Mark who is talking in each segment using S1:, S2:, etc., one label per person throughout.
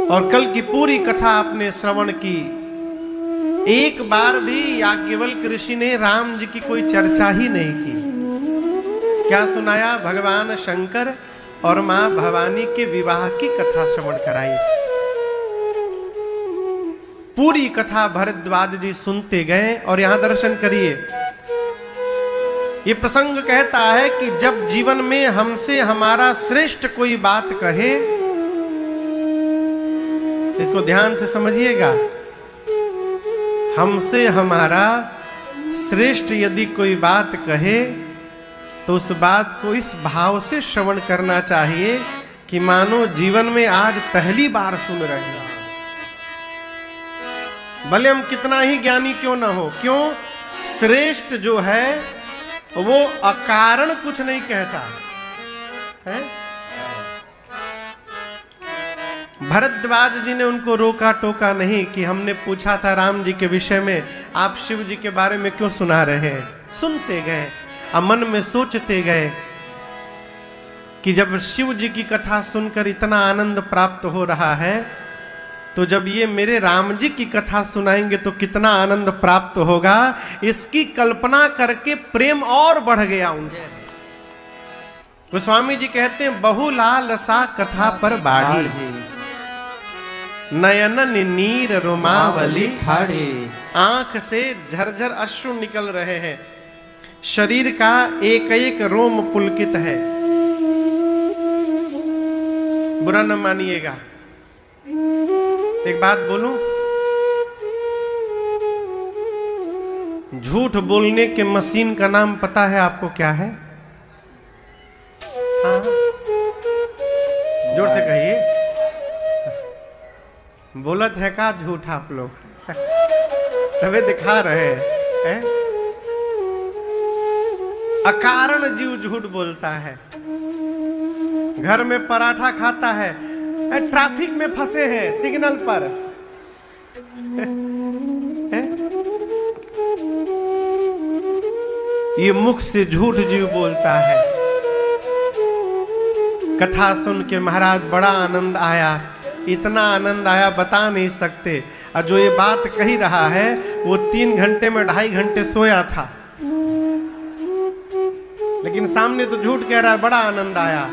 S1: और कल की पूरी कथा आपने श्रवण की। एक बार भी याज्ञवल्क्य ऋषि ने राम जी की कोई चर्चा ही नहीं की। क्या सुनाया? भगवान शंकर और मां भवानी के विवाह की कथा श्रवण कराई। पूरी कथा भरद्वाज जी सुनते गए। और यहां दर्शन करिए, ये प्रसंग कहता है कि जब जीवन में हमसे हमारा श्रेष्ठ कोई बात कहे, इसको ध्यान से समझिएगा, हमसे हमारा श्रेष्ठ यदि कोई बात कहे तो उस बात को इस भाव से श्रवण करना चाहिए कि मानो जीवन में आज पहली बार सुन रहे हैं। भले हम कितना ही ज्ञानी क्यों ना हो, क्यों? श्रेष्ठ जो है वो अकारण कुछ नहीं कहता है। भरद्वाज जी ने उनको रोका टोका नहीं कि हमने पूछा था राम जी के विषय में, आप शिव जी के बारे में क्यों सुना रहे हैं? सुनते गए और मन में सोचते गए कि जब शिव जी की कथा सुनकर इतना आनंद प्राप्त हो रहा है, तो जब ये मेरे राम जी की कथा सुनाएंगे तो कितना आनंद प्राप्त होगा। इसकी कल्पना करके प्रेम और बढ़ गया उनका। गोस्वामी जी कहते हैं, बहुलाल सा कथा पर बाढ़ी, नयन नीर रोमावली ठाड़ी। आंख से झरझर अश्रु निकल रहे हैं, शरीर का एक एक रोम पुलकित है। बुरा न मानिएगा, एक बात बोलूं, झूठ बोलने के मशीन का नाम पता है आपको क्या है? हाँ? जोर से कहिए, बोलत है का झूठ आप लोग? तभी दिखा रहे हैं। अकारण जीव झूठ बोलता है। घर में पराठा खाता है, ट्रैफिक में फंसे हैं सिग्नल पर, ये मुख से झूठ जीव बोलता है। कथा सुन के महाराज बड़ा आनंद आया, इतना आनंद आया बता नहीं सकते। और जो ये बात कही रहा है वो 3 घंटे में 2.5 घंटे सोया था, लेकिन सामने तो झूठ कह रहा है, बड़ा आनंद आया।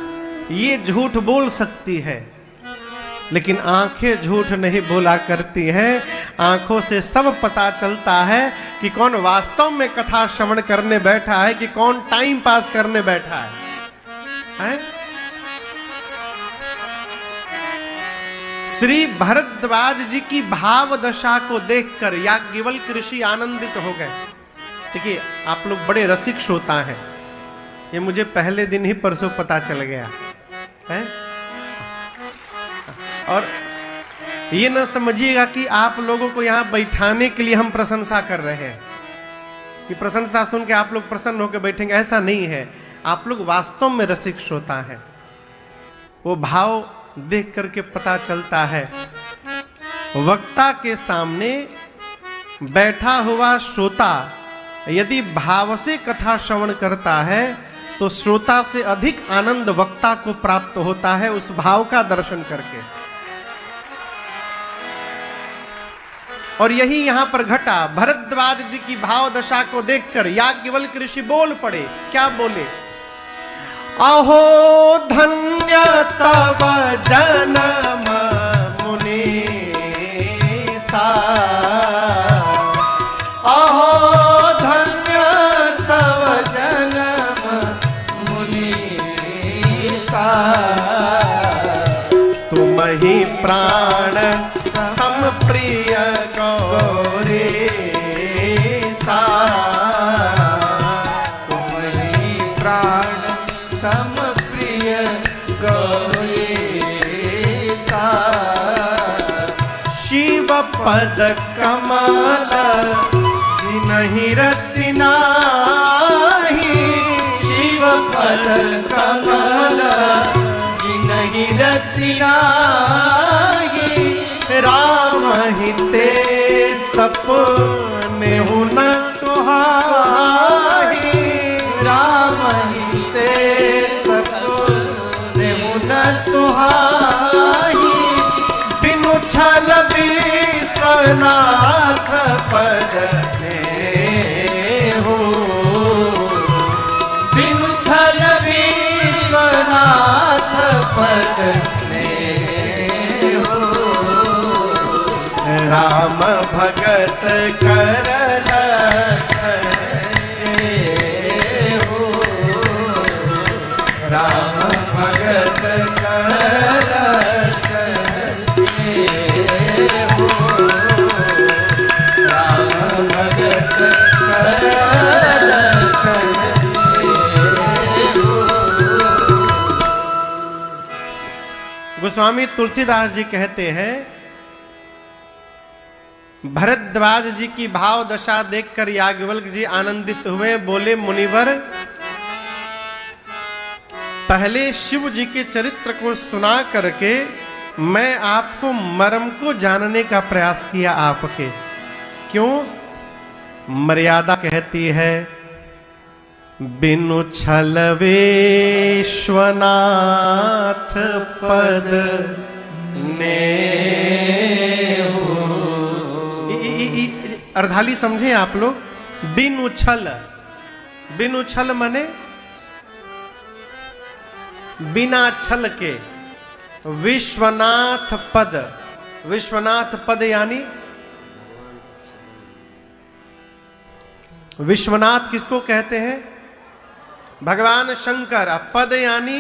S1: ये झूठ बोल सकती है, लेकिन आंखें झूठ नहीं बोला करती हैं। आंखों से सब पता चलता है कि कौन वास्तव में कथा श्रवण करने बैठा है कि कौन टाइम पास करने बैठा है? श्री भरद्वाज जी की भाव दशा को देखकर याज्ञवल्क्य ऋषि आनंदित हो गए। देखिए, आप लोग बड़े रसिक श्रोता हैं, ये मुझे पहले दिन ही परसों पता चल गया है। और ये न समझिएगा कि आप लोगों को यहाँ बैठाने के लिए हम प्रशंसा कर रहे हैं, कि प्रशंसा सुन के आप लोग प्रसन्न होकर बैठेंगे, ऐसा नहीं है। आप लोग वास्तव में रसिक श्रोता हैं। वो भाव देख करके पता चलता है। वक्ता के सामने बैठा हुआ श्रोता यदि भाव से कथा श्रवण करता है तो श्रोता से अधिक आनंद वक्ता को प्राप्त होता है उस भाव का दर्शन करके। और यही यहां पर घटा। भरद्वाज जी की भाव दशा को देखकर याज्ञवल्क्य ऋषि बोल पड़े। क्या बोले? अहो धन्य तव जन्म मुनीसा, अहो धन्य तव जन्म मुनीसा, तुम ही प्राण सम प्रिय गौरीसा, तुम ही प्राण सम प्रिय गौरीसा, शिव पद कमल नहीं रति नाही, शिव पद कमल नहीं रति नाही, राम हिते सपने हुन तुहाही, राम हिते सपने हुन सुहाही, बिनु कर लक्षण हो, राम भगत कर लक्षण हो, राम भगत कर लक्षण हो। गोस्वामी तुलसीदास जी कहते हैं, भरद्वाज जी की भाव दशा देखकर याज्ञवल्क्य जी आनंदित हुए, बोले मुनिवर, पहले शिव जी के चरित्र को सुना करके मैं आपको मर्म को जानने का प्रयास किया आपके। क्यों? मर्यादा कहती है, बिनु छल विश्वनाथ पद ने अर्धाली समझे आप लोग। बिनु छल, बिनु छल माने बिना छल के। विश्वनाथ पद, विश्वनाथ पद यानी विश्वनाथ किसको कहते हैं? भगवान शंकर। पद यानी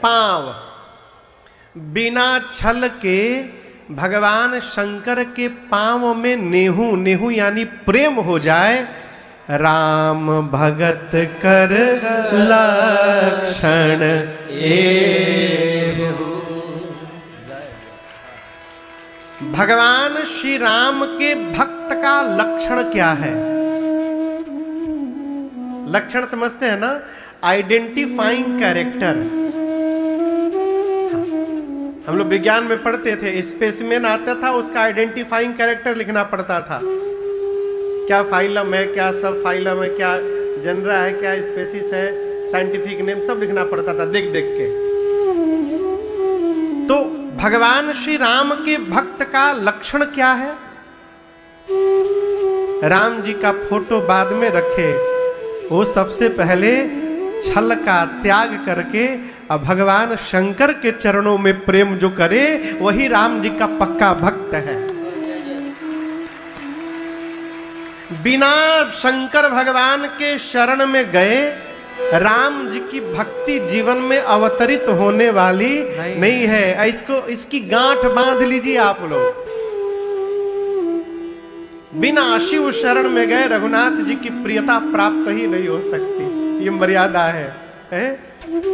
S1: पांव। बिना छल के भगवान शंकर के पांव में नेहू, नेहू यानी प्रेम हो जाए। राम भगत कर लक्षण एव। भगवान श्री राम के भक्त का लक्षण क्या है? लक्षण समझते हैं ना? Identifying character. हम लोग विज्ञान में पढ़ते थे, स्पेसिमेन आता था, उसका आइडेंटिफाइंग कैरेक्टर लिखना पड़ता था। क्या फाइलम है, क्या सब फाइलम है, क्या जनरा है, क्या स्पेसिस है, साइंटिफिक नेम सब लिखना पड़ता था देख देख के। तो भगवान श्री राम के भक्त का लक्षण क्या है? राम जी का फोटो बाद में रखे, वो सबसे पहले छल का त्याग करके अब भगवान शंकर के चरणों में प्रेम जो करे वही राम जी का पक्का भक्त है। बिना शंकर भगवान के शरण में गए राम जी की भक्ति जीवन में अवतरित होने वाली नहीं है। इसको, इसकी गांठ बांध लीजिए आप लोग। बिना शिव शरण में गए रघुनाथ जी की प्रियता प्राप्त ही नहीं हो सकती। ये मर्यादा है?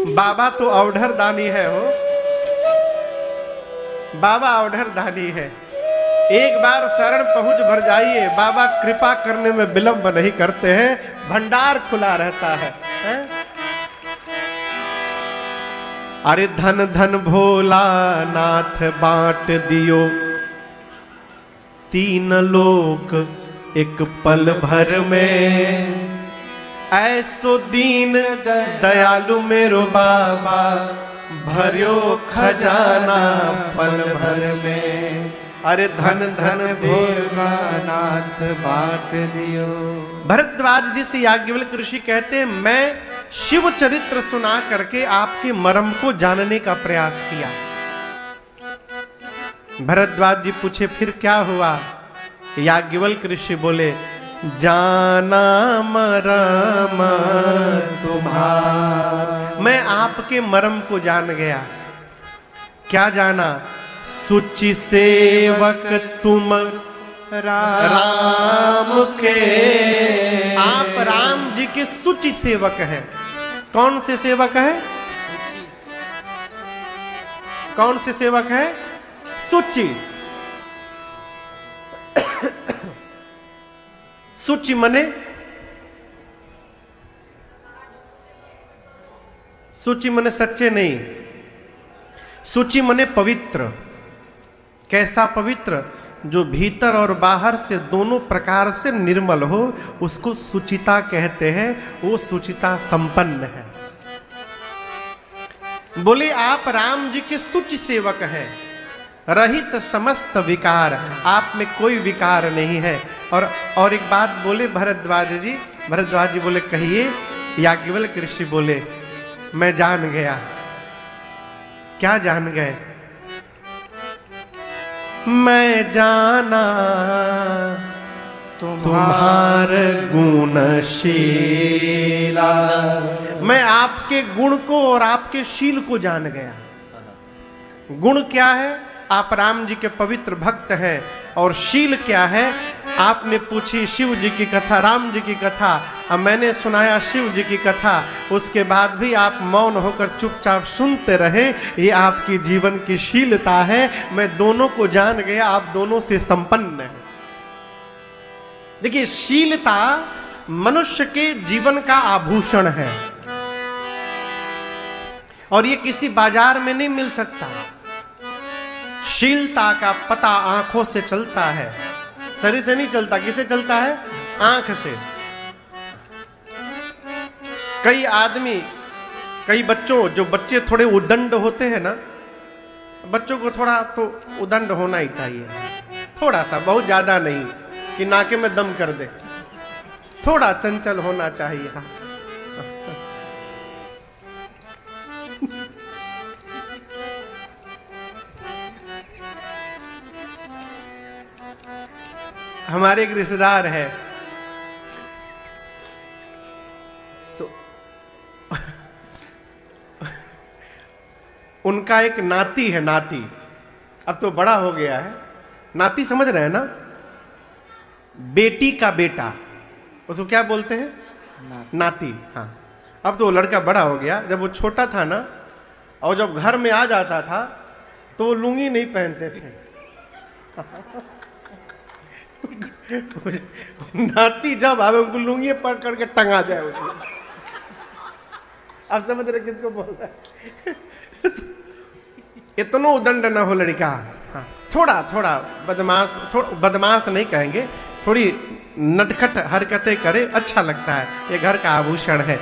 S1: बाबा तो अवधर दानी है हो, बाबा अवधर दानी है। एक बार शरण पहुंच भर जाइए, बाबा कृपा करने में विलंब नहीं करते हैं, भंडार खुला रहता है? अरे धन धन भोला नाथ बांट दियो, तीन लोक एक पल भर में। ऐसो दीन दयालु मेरो बाबा, भरियो खजाना पल भर में। अरे धन धन भोला नाथ बांट दियो। भरद्वाज जी से याज्ञवल्क्य ऋषि कहते हैं, मैं शिव चरित्र सुना करके आपके मर्म को जानने का प्रयास किया। भरद्वाज जी पूछे, फिर क्या हुआ? याज्ञवल्क्य ऋषि बोले, जाना मरम तुम्हारा। मैं आपके मर्म को जान गया। क्या जाना? सुचि सेवक तुम राम के। आप राम जी के सुचि सेवक हैं। कौन से सेवक हैं? कौन से सेवक हैं? सुचि। सुचि मने, सुचि मने सच्चे नहीं, सुचि मने पवित्र। कैसा पवित्र? जो भीतर और बाहर से दोनों प्रकार से निर्मल हो, उसको सुचिता कहते हैं। वो सुचिता संपन्न है। बोले आप राम जी के सुचि सेवक हैं, रहित समस्त विकार, आप में कोई विकार नहीं है। और एक बात बोले भरद्वाज जी। भरद्वाज जी बोले, कहिए। याज्ञवल्क्य ऋषि बोले, मैं जान गया। क्या जान गए? मैं जाना तुम्हार गुणशीला। मैं आपके गुण को और आपके शील को जान गया। गुण क्या है? आप राम जी के पवित्र भक्त हैं। और शील क्या है? आपने पूछी शिव जी की कथा, राम जी की कथा, अब मैंने सुनाया शिव जी की कथा, उसके बाद भी आप मौन होकर चुपचाप सुनते रहे। ये आपकी जीवन की शीलता है। मैं दोनों को जान गया, आप दोनों से संपन्न हैं। देखिए, शीलता मनुष्य के जीवन का आभूषण है और ये किसी बाजार में नहीं मिल सकता। शीलता का पता आंखों से चलता है, शरीर से नहीं चलता। किसे चलता है? आंख से। कई आदमी, कई बच्चों, जो बच्चे थोड़े उदंड होते हैं ना, बच्चों को थोड़ा तो उदंड होना ही चाहिए, थोड़ा सा, बहुत ज्यादा नहीं कि नाके में दम कर दे, थोड़ा चंचल होना चाहिए। हाँ। हमारे एक रिश्तेदार है, तो उनका एक नाती है, नाती, अब तो बड़ा हो गया है। नाती समझ रहे हैं ना? बेटी का बेटा, उसको क्या बोलते हैं? नाती। हाँ, अब तो वो लड़का बड़ा हो गया। जब वो छोटा था ना, और जब घर में आ जाता था तो वो लुंगी नहीं पहनते थे। नाती जब आवे उनको लुंगी पकड़ करके टंगा जाए उसमें। आप समझ रहे किसको बोल रहा है? इतना उदंड ना हो लड़का। हाँ, थोड़ा थोड़ा बदमाश, बदमाश नहीं कहेंगे, थोड़ी नटखट हरकतें करे, अच्छा लगता है, ये घर का आभूषण है।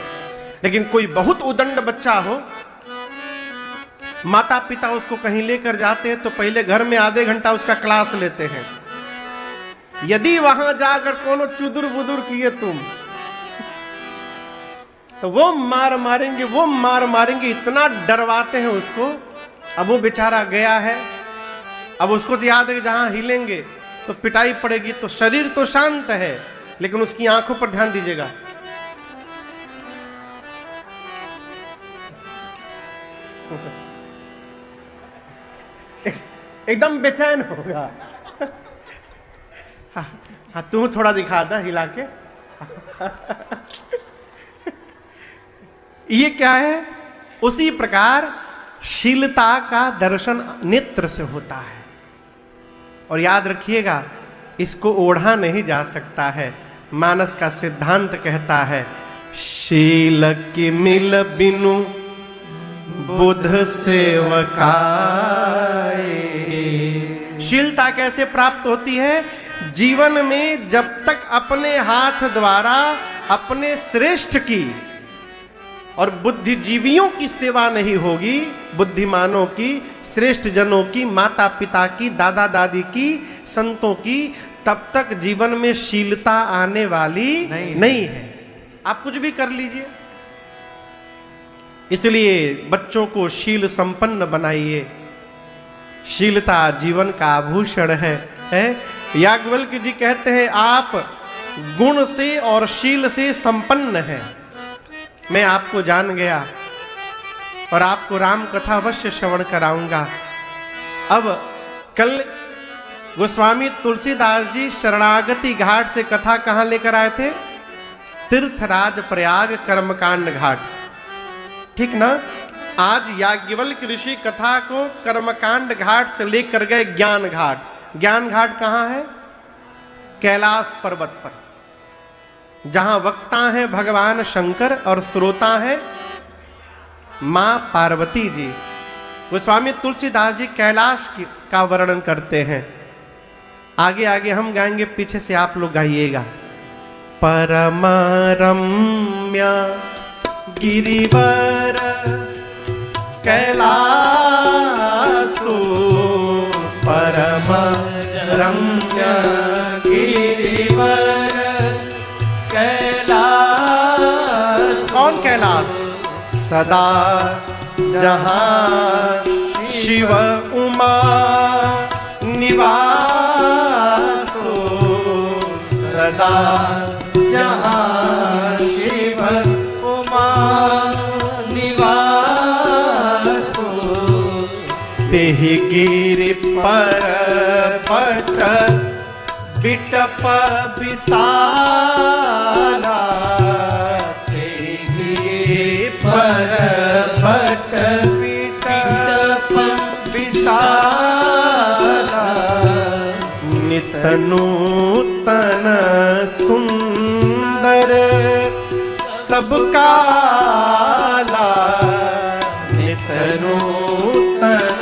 S1: लेकिन कोई बहुत उदंड बच्चा हो, माता पिता उसको कहीं लेकर जाते हैं तो पहले घर में आधे घंटा उसका क्लास लेते हैं। यदि वहां जाकर कोनो चुदुर बुदुर किए तुम, तो वो मार मारेंगे, वो मार मारेंगे, इतना डरवाते हैं उसको। अब वो बेचारा गया है, अब उसको तो याद है कि जहां हिलेंगे तो पिटाई पड़ेगी। तो शरीर तो शांत है, लेकिन उसकी आंखों पर ध्यान दीजिएगा। एकदम बेचैन होगा। हाँ, तू थोड़ा दिखा दा हिला के। ये क्या है? उसी प्रकार शीलता का दर्शन नेत्र से होता है। और याद रखिएगा, इसको ओढ़ा नहीं जा सकता है। मानस का सिद्धांत कहता है, शील की मिल बिनु बुध सेवकाए। शीलता कैसे प्राप्त होती है? जीवन में जब तक अपने हाथ द्वारा अपने श्रेष्ठ की और बुद्धिजीवियों की सेवा नहीं होगी, बुद्धिमानों की, श्रेष्ठ जनों की, माता पिता की, दादा दादी की, संतों की, तब तक जीवन में शीलता आने वाली नहीं है। आप कुछ भी कर लीजिए। इसलिए बच्चों को शील संपन्न बनाइए। शीलता जीवन का आभूषण है। याज्ञवल्क्य जी कहते हैं, आप गुण से और शील से संपन्न हैं। मैं आपको जान गया और आपको राम कथा अवश्य श्रवण कराऊंगा। अब कल गोस्वामी तुलसीदास जी शरणागति घाट से कथा कहां लेकर आए थे? तीर्थराज प्रयाग कर्मकांड घाट, ठीक ना? आज याज्ञवल्क्य ऋषि कथा को कर्मकांड घाट से लेकर गए ज्ञान घाट। ज्ञान घाट कहां है? कैलाश पर्वत पर, जहां वक्ता है भगवान शंकर और श्रोता है मां पार्वती जी। गोस्वामी तुलसीदास जी कैलाश का वर्णन करते हैं। आगे आगे हम गाएंगे, पीछे से आप लोग गाइएगा। परमरम्य गिरिवर कैलासो, परमरम्य गिरिवर कैलास। कौन कैलाश? सदा जहां शिव उमा निवासो, तेहि गिरि पर्वत बिटप विशाला, तेहि गिरि पर्वत बिटप विशाला, नित नूतन सुंदर सब काला, नित नूतन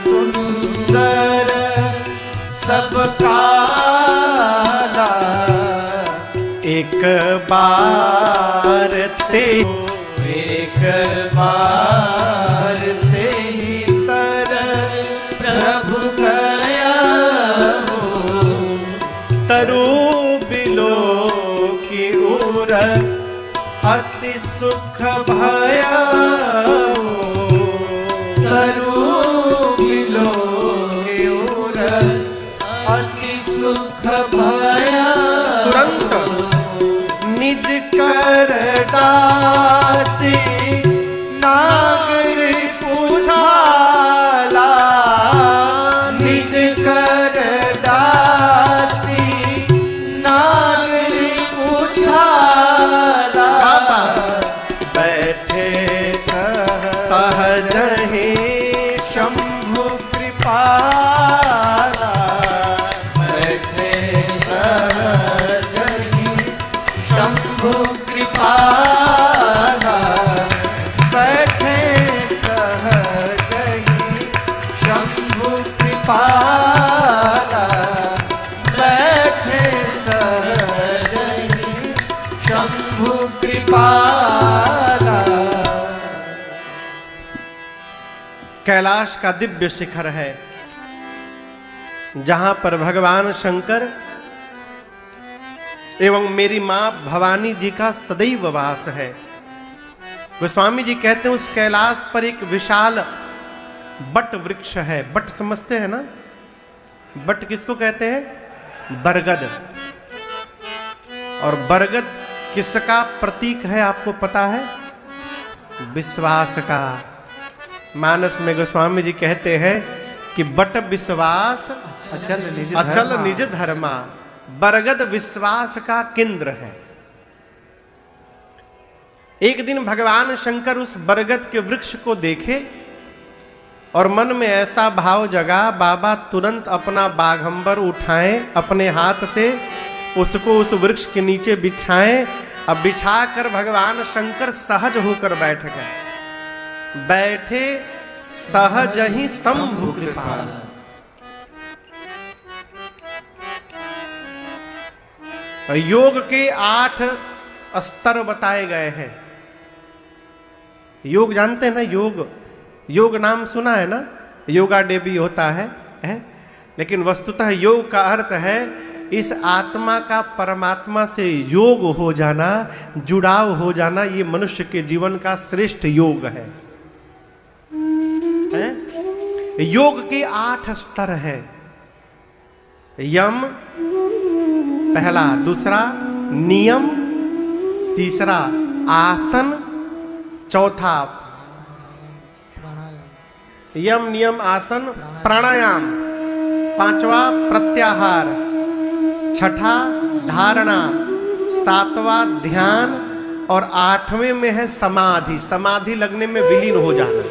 S1: सुंदर सब काला, एक बार ते एक बार ते तर प्रभु गया तरु बिलो की उर अति सुख भया, तरु बिलो की उर अति सुख भया, तुरंत निज कर दासी नागर पूछाला, निज कर दासी नागर पूछाला, बैठे सहज ही शंभु कृपाला, बैठे सहज ही शंभु कृपाला, बैठे सहज ही शंभु कृपाला, बैठे सहज ही शंभु कृपाला। कैलाश का दिव्य शिखर है जहां पर भगवान शंकर एवं मेरी मां भवानी जी का सदैव वास है। गोस्वामी जी कहते हैं उस कैलाश पर एक विशाल बट वृक्ष है। बट समझते हैं ना? बट किसको कहते हैं? बरगद। और बरगद किसका प्रतीक है आपको पता है? विश्वास का। मानस में गोस्वामी जी कहते हैं कि बट विश्वास अचल निज धर्मा, बरगद विश्वास का केंद्र है। एक दिन भगवान शंकर उस बरगद के वृक्ष को देखे और मन में ऐसा भाव जगा, बाबा तुरंत अपना बाघंबर उठाएं, अपने हाथ से उसको उस वृक्ष के नीचे बिछाएं। अब बिछाकर भगवान शंकर सहज होकर बैठ गए। बैठे सहज ही शंभु कृपाल। योग के 8 स्तर बताए गए हैं। योग जानते हैं ना? योग नाम सुना है ना? योगा डे भी होता है? लेकिन वस्तुतः योग का अर्थ है इस आत्मा का परमात्मा से योग हो जाना, जुड़ाव हो जाना। ये मनुष्य के जीवन का श्रेष्ठ योग है। योग के 8 स्तर है। यम पहला, दूसरा नियम, तीसरा आसन, चौथा यम नियम आसन प्राणायाम, पांचवा प्रत्याहार, छठा धारणा, सातवां ध्यान और 8वें में है समाधि। समाधि लगने में विलीन हो जाना।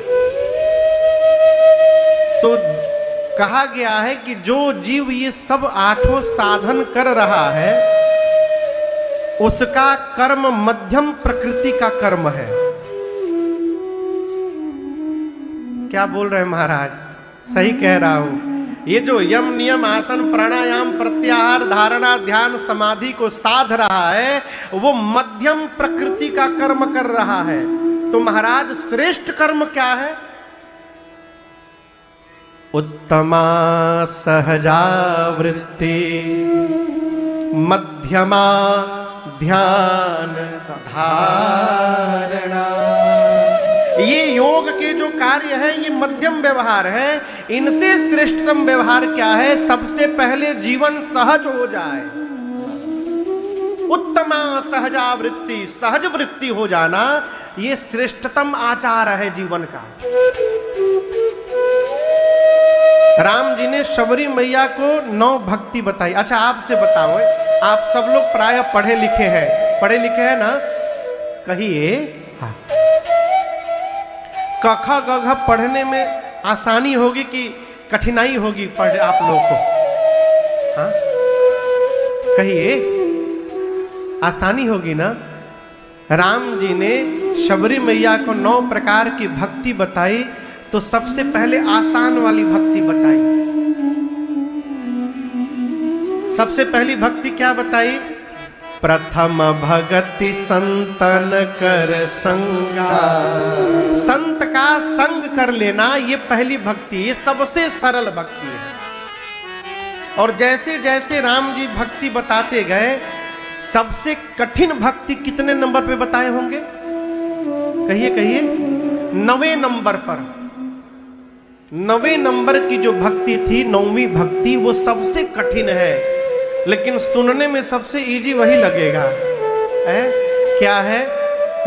S1: तो कहा गया है कि जो जीव ये सब 8 साधन कर रहा है उसका कर्म मध्यम प्रकृति का कर्म है। क्या बोल रहे हैं महाराज? सही कह रहा हूं। ये जो यम नियम आसन प्राणायाम प्रत्याहार धारणा ध्यान समाधि को साध रहा है वो मध्यम प्रकृति का कर्म कर रहा है। तो महाराज श्रेष्ठ कर्म क्या है? उत्तमा सहजावृत्ति, मध्यमा ध्यान धारणा। ये योग के जो कार्य है ये मध्यम व्यवहार है। इनसे श्रेष्ठतम व्यवहार क्या है? सबसे पहले जीवन सहज हो जाए। उत्तमा सहजावृत्ति, सहज वृत्ति हो जाना ये श्रेष्ठतम आचार है जीवन का। राम जी ने शबरी मैया को 9 भक्ति बताई। अच्छा आपसे बताओ, आप सब लोग प्राय पढ़े लिखे हैं ना, कहिए हाँ। कखा गघ पढ़ने में आसानी होगी कि कठिनाई होगी पढ़ आप लोग को? हाँ कहिए, आसानी होगी ना। राम जी ने शबरी मैया को 9 प्रकार की भक्ति बताई, तो सबसे पहले आसान वाली भक्ति बताई। सबसे पहली भक्ति क्या बताई? प्रथम भगति संतन कर संगा, संत का संग कर लेना, ये पहली भक्ति, ये सबसे सरल भक्ति है। और जैसे जैसे राम जी भक्ति बताते गए, सबसे कठिन भक्ति कितने नंबर पे बताए होंगे? कहिए कहिए। 9वें नंबर पर, 9वें नंबर की जो भक्ति थी, 9वीं भक्ति, वो सबसे कठिन है, लेकिन सुनने में सबसे इजी वही लगेगा है? क्या है?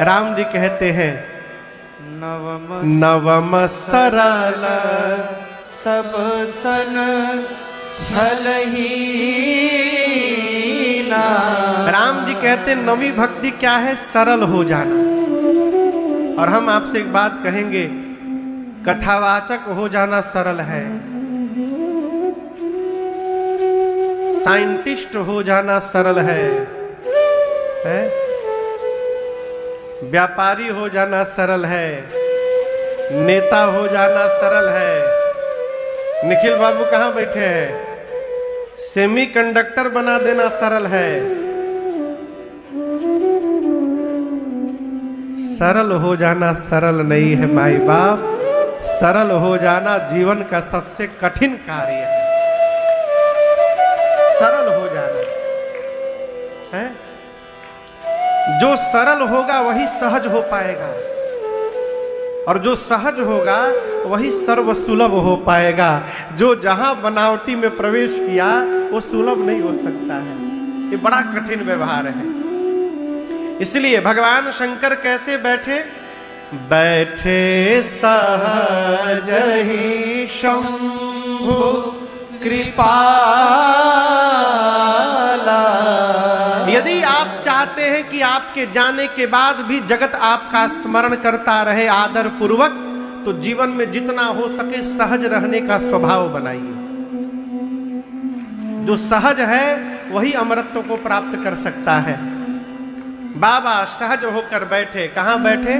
S1: राम जी कहते हैं नवम सरल सब सन छलही ना। राम जी कहते हैं 9वीं भक्ति क्या है? सरल हो जाना। और हम आपसे एक बात कहेंगे, कथावाचक हो जाना सरल है, साइंटिस्ट हो जाना सरल है? व्यापारी हो जाना सरल है, नेता हो जाना सरल है। निखिल बाबू कहाँ बैठे हैं? सेमी कंडक्टर बना देना सरल है। सरल हो जाना सरल नहीं है माई बाप, सरल हो जाना जीवन का सबसे कठिन कार्य है। सरल हो जाना है। जो सरल होगा वही सहज हो पाएगा, और जो सहज होगा वही सर्व सुलभ हो पाएगा। जो जहां बनावटी में प्रवेश किया वो सुलभ नहीं हो सकता है। ये बड़ा कठिन व्यवहार है। इसलिए भगवान शंकर कैसे बैठे? बैठे सहज ही शंभु कृपाला। यदि आप चाहते हैं कि आपके जाने के बाद भी जगत आपका स्मरण करता रहे आदर पूर्वक, तो जीवन में जितना हो सके सहज रहने का स्वभाव बनाइए। जो सहज है वही अमरत्व को प्राप्त कर सकता है। बाबा सहज होकर बैठे। कहां बैठे?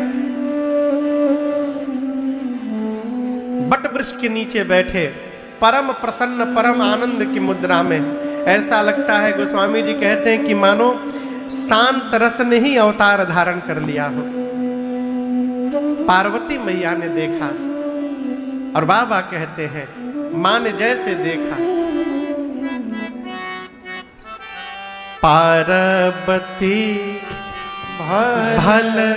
S1: बट वृक्ष के नीचे बैठे, परम प्रसन्न परम आनंद की मुद्रा में। ऐसा लगता है, गोस्वामी जी कहते हैं कि मानो शांत रस ने ही अवतार धारण कर लिया हो। पार्वती मैया ने देखा, और बाबा कहते हैं मां ने जैसे देखा। पार्वती भल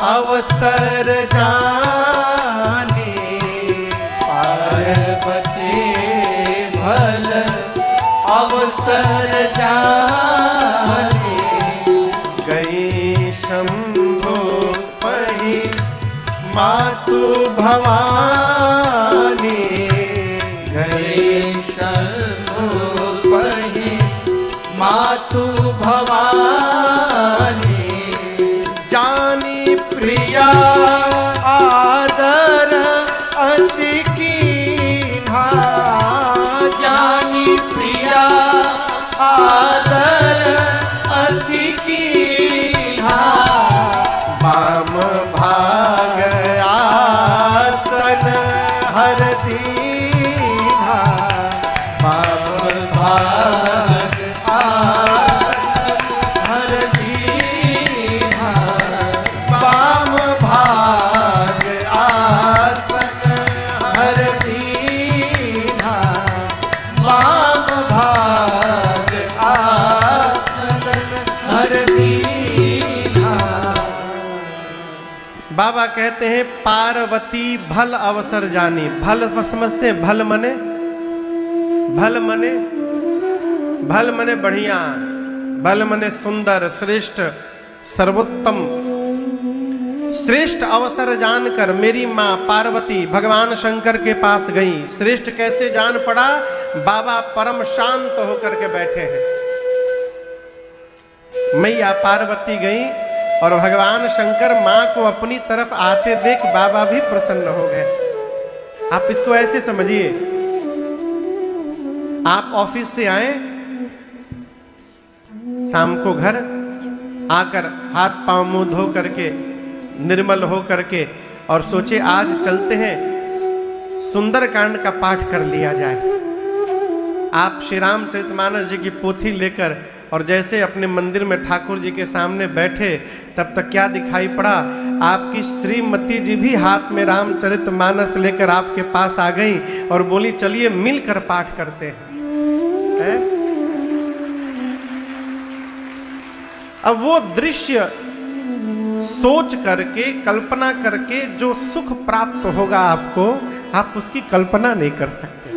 S1: अवसर जाने, पार्वती भल अवसर जाने, गई शंभो पही मातु भवानी, गई शंभो पही मातु भवानी, जानी प्रिया आदर अति कीन्हा, जानी प्रिया आदर अति कीन्हा, वाम भाग आसन हर दीन्हा, वाम भाग बाबा कहते हैं पार्वती भल अवसर जानी। भल समझते हैं? भल मने, भल मने, भल मने बढ़िया, भल मने सुंदर, श्रेष्ठ, सर्वोत्तम, श्रेष्ठ अवसर जानकर मेरी माँ पार्वती भगवान शंकर के पास गई। श्रेष्ठ कैसे जान पड़ा? बाबा परम शांत होकर के बैठे हैं। मैया पार्वती गई और भगवान शंकर माँ को अपनी तरफ आते देख बाबा भी प्रसन्न हो गए। आप इसको ऐसे समझिए, आप ऑफिस से आए, शाम को घर आकर हाथ पांव मुंह धो करके निर्मल हो करके और सोचे आज चलते हैं सुंदरकांड का पाठ कर लिया जाए। आप श्री रामचरितमानस जी की पोथी लेकर और जैसे अपने मंदिर में ठाकुर जी के सामने बैठे, तब तक क्या दिखाई पड़ा? आपकी श्रीमती जी भी हाथ में रामचरितमानस लेकर आपके पास आ गई और बोली चलिए मिलकर पाठ करते हैं। अब वो दृश्य सोच करके कल्पना करके जो सुख प्राप्त होगा आपको, आप उसकी कल्पना नहीं कर सकते।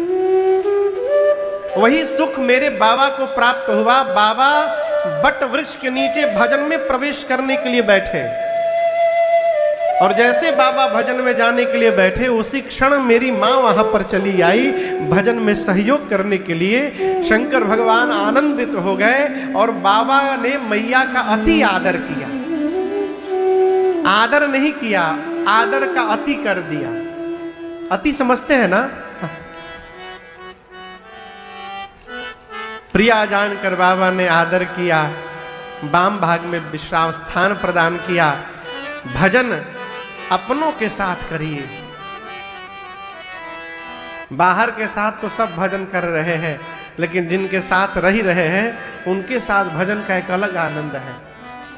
S1: वही सुख मेरे बाबा को प्राप्त हुआ। बाबा बट वृक्ष के नीचे भजन में प्रवेश करने के लिए बैठे और जैसे बाबा भजन में जाने के लिए बैठे, उसी क्षण मेरी माँ वहां पर चली आई भजन में सहयोग करने के लिए। शंकर भगवान आनंदित हो गए और बाबा ने मैया का अति आदर किया। आदर नहीं किया, आदर का अति कर दिया। अति समझते हैं ना? प्रिया जानकर बाबा ने आदर किया, वाम भाग में विश्राम स्थान प्रदान किया। भजन अपनों के साथ करिए, बाहर के साथ तो सब भजन कर रहे हैं, लेकिन जिनके साथ रह रहे हैं उनके साथ भजन का एक अलग आनंद है।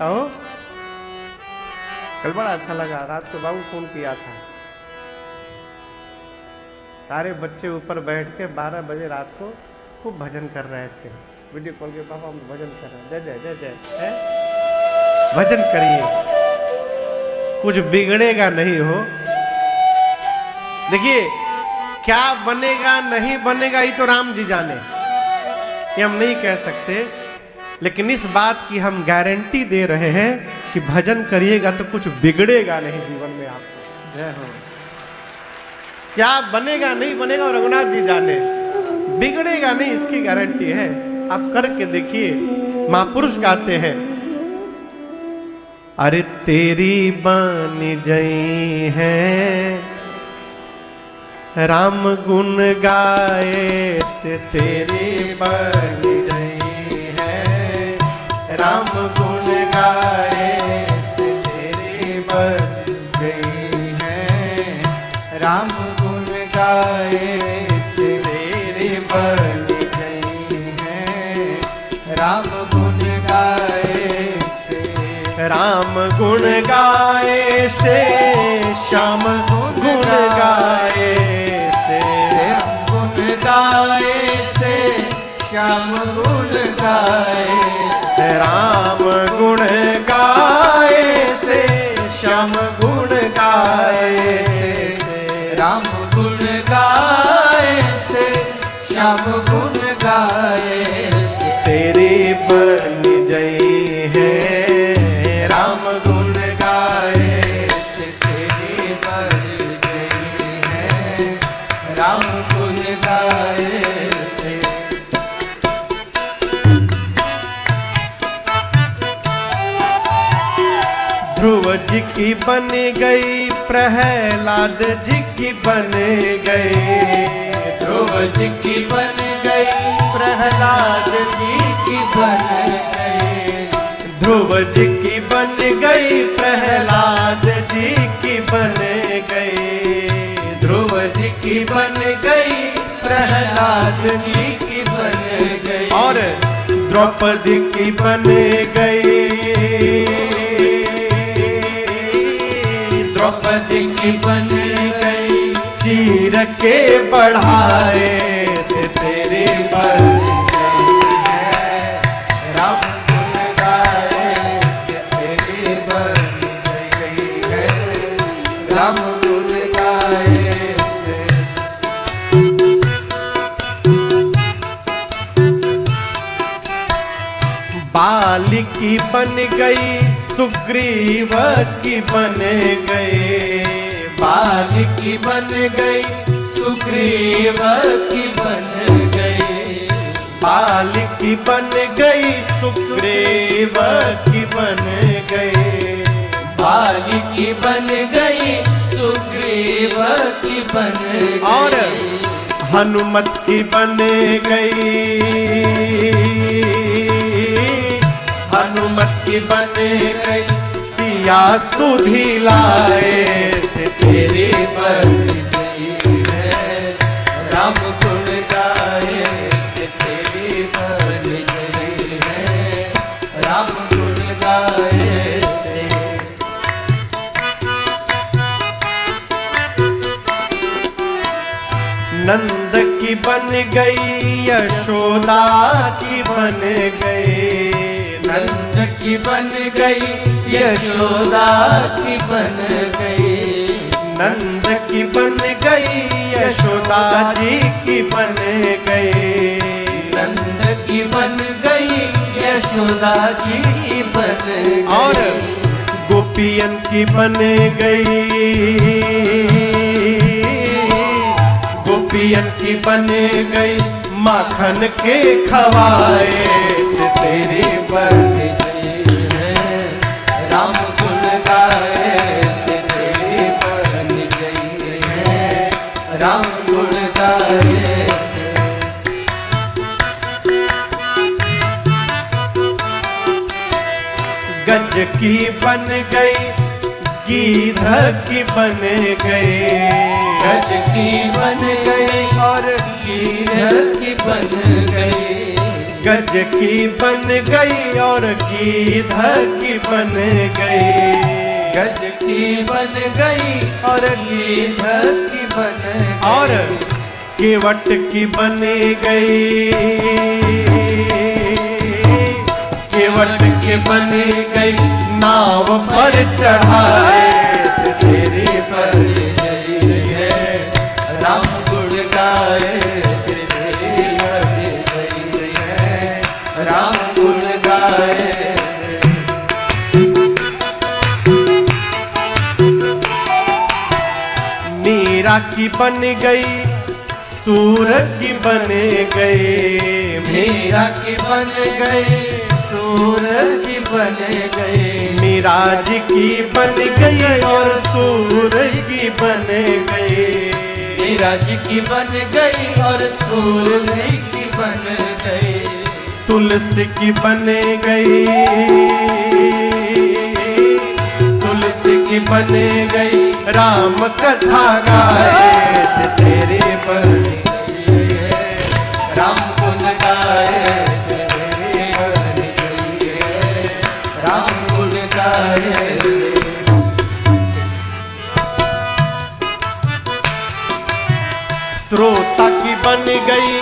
S1: आओ, कल बड़ा अच्छा लगा, रात को बाबू फोन किया था, सारे बच्चे ऊपर बैठ के 12 बजे रात को खूब भजन कर रहे थे। वीडियो कॉल के पापा हम भजन कर रहे हैं, जय जय जय जय है? भजन करिए, कुछ बिगड़ेगा नहीं हो। देखिए क्या बनेगा नहीं बनेगा ये तो राम जी जाने, ये हम नहीं कह सकते, लेकिन इस बात की हम गारंटी दे रहे हैं कि भजन करिएगा तो कुछ बिगड़ेगा नहीं जीवन में आपको। जय हो। क्या बनेगा नहीं बनेगा और रघुनाथ जी जाने, बिगड़ेगा नहीं इसकी गारंटी है। आप करके देखिए। महापुरुष गाते हैं, अरे तेरी बानी जई है राम गुण गाए से, तेरी बानी जई है राम गुण गाए से, तेरी बानी जई है राम गुण गाए से, तेरी बानी जई है राम गुण गाए से, राम गुण गाए से, श्याम गुण गाए से, गुण गाए से, श्याम गुण गाए, राम गुण गाए से, श्याम गुण गाए से, राम गुण गाए से, श्याम गुण गाए से, तेरी बन जई है राम गुण गाए से, तेरी बन जई है राम गुण गाए से। ध्रुव जी की बन गई, प्रहलाद जी की बन गई, ध्रुव जी की बन गई, प्रहलाद जी की बन गई, ध्रुव जी की बन गई, प्रहलाद जी की बन गई, ध्रुव जी की बन गई, प्रहलाद जी की बन गई, और द्रौपदी की बन गई, द्रौपदी की बन गई, चीर के बढ़ाए से, तेरे बन गई है राम गुण गाए से, तेरे बन गई है राम गुण गाए से। बाली बालिकी बन गई सुग्रीव की बन गए,
S2: बालिकी बन गई सुग्रीव की बन गई,
S1: बालिकी बन गई सुग्रीव की बन गए,
S2: बालिकी बन गई सुग्रीव की बन गई,
S1: और हनुमत की बन गई, हनुमत की बन गई सिया सुधी लाए से तेरे बन गई है,
S2: राम गुण गाए से तेरी बन गई है, राम गुण गाए से।
S1: नंद की बन गई यशोदा की बन गई,
S2: नंद की बन गई यशोदा की बन गई,
S1: नंद की बन गई यशोदा जी की बन गई,
S2: नंद की बन गई यशोदा जी की बन गई,
S1: और गोपियन की बन गई, गोपियन की बन गई माखन के खवाए से तेरे बन
S2: गई है, राम गुण गाए से तेरी बन गई है, राम गुण गाए से।
S1: गज की बन गई गीध की बन गई,
S2: गज की बन गई
S1: और
S2: गीधर की बन गई,
S1: गज की बन गई और गीध की बन गई,
S2: गज की बन गई
S1: और
S2: गीधर की बन गई,
S1: और केवट की बन गई, केवट की बन गई नाव पर चढ़ाए से तेरे पर
S2: गई है, राम गुण गाए से तेरी बन गई है, राम गुण गाए से।
S1: मीरा की बन गई सूर की बन गई,
S2: मीरा की बन गई सूरज की बन गई,
S1: मीराज की बन गई और सूर की बन गई,
S2: मीराज की बन गई और सूरज की बन गई,
S1: तुलसी की बन गई, तुलसी की बन गई राम कथा गाए से तेरे बन गई है,
S2: राम गुण गाए से तेरी बन गई है, राम गुण गाए से।
S1: श्रोता की बन गई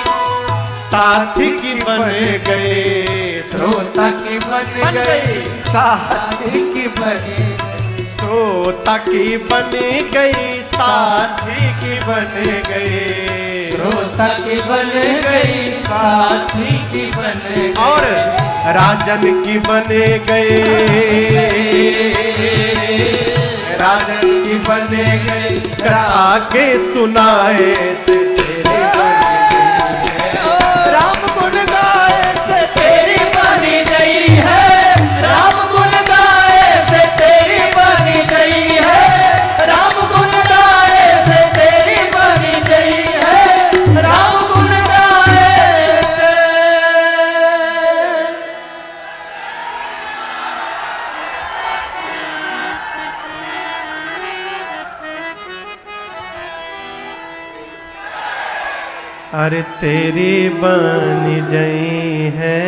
S1: साथी की बन गई,
S2: श्रोता की बन गई साथी की बन गई,
S1: श्रोता की बन गई साथी की बन गई,
S2: श्रोता की बन गई साथी की बन गई,
S1: और राजन की बन गई, राजन की बन गई कथा के सुनाए से तेरे बन गई है,
S2: राम गुण गाए से तेरी बनी गई है, राम गुण गाए से तेरी बनी गई है, राम गुण गाए से तेरी बनी गई है, राम गुण गाए से।
S1: अरे तेरी बन जई है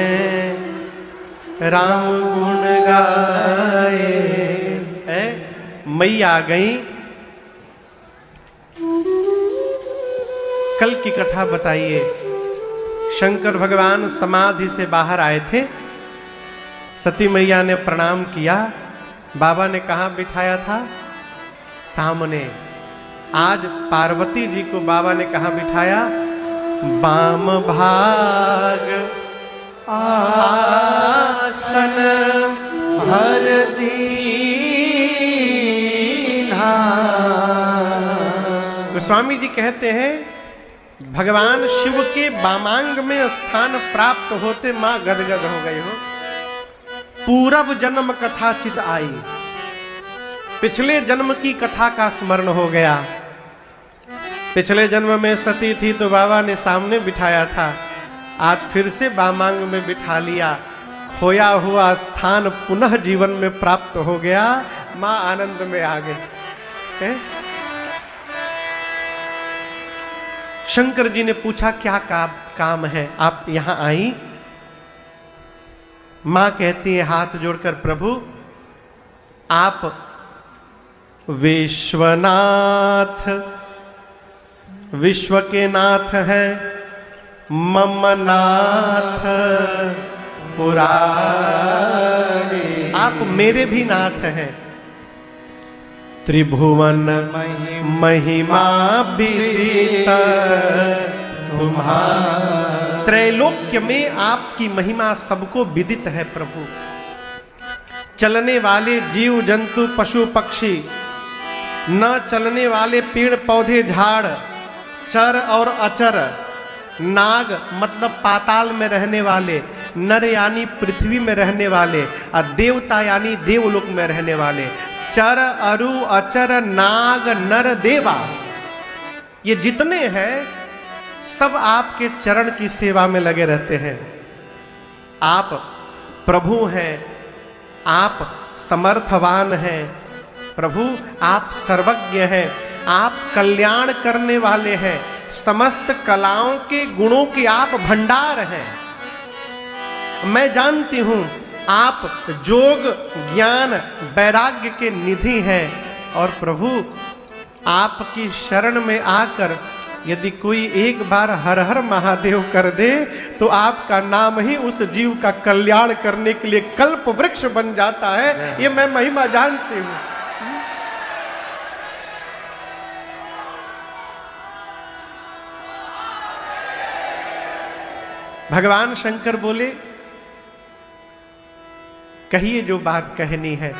S1: राम गुण गाए। मैया आ गई। कल की कथा बताइए। शंकर भगवान समाधि से बाहर आए थे, सती मैया ने प्रणाम किया, बाबा ने कहाँ बिठाया था? सामने। आज पार्वती जी को बाबा ने कहाँ बिठाया? बाम भाग आसन आसन
S2: हर दीन्हा।
S1: गोस्वामी जी कहते हैं भगवान शिव के वामांग में स्थान प्राप्त होते मां गदगद हो गई हो। पूरब जन्म कथा चित आई, पिछले जन्म की कथा का स्मरण हो गया। पिछले जन्म में सती थी तो बाबा ने सामने बिठाया था, आज फिर से वामांग में बिठा लिया। खोया हुआ स्थान पुनः जीवन में प्राप्त हो गया, मां आनंद में आ गई। शंकर जी ने पूछा क्या काम है, आप यहां आई? मां कहती है हाथ जोड़कर, प्रभु आप विश्वनाथ, विश्व के नाथ हैं, मम नाथ पुरारी। आप मेरे भी नाथ हैं। त्रिभुवन महिमा विदित तुम्हारा, त्रैलोक्य में आपकी महिमा सबको विदित है प्रभु। चलने वाले जीव जंतु पशु पक्षी, न चलने वाले पेड़ पौधे झाड़, चर और अचर, नाग मतलब पाताल में रहने वाले, नर यानी पृथ्वी में रहने वाले, और देवता यानी देवलोक में रहने वाले। चर अरु अचर नाग नर देवा, ये जितने हैं सब आपके चरण की सेवा में लगे रहते हैं। आप प्रभु हैं, आप समर्थवान हैं प्रभु, आप सर्वज्ञ हैं, आप कल्याण करने वाले हैं, समस्त कलाओं के गुणों के आप भंडार हैं। मैं जानती हूं आप जोग ज्ञान वैराग्य के निधि हैं। और प्रभु आपकी शरण में आकर यदि कोई एक बार हर हर महादेव कर दे तो आपका नाम ही उस जीव का कल्याण करने के लिए कल्प वृक्ष बन जाता है। ये मैं महिमा जानती हूं। भगवान शंकर बोले कहिए जो बात कहनी है।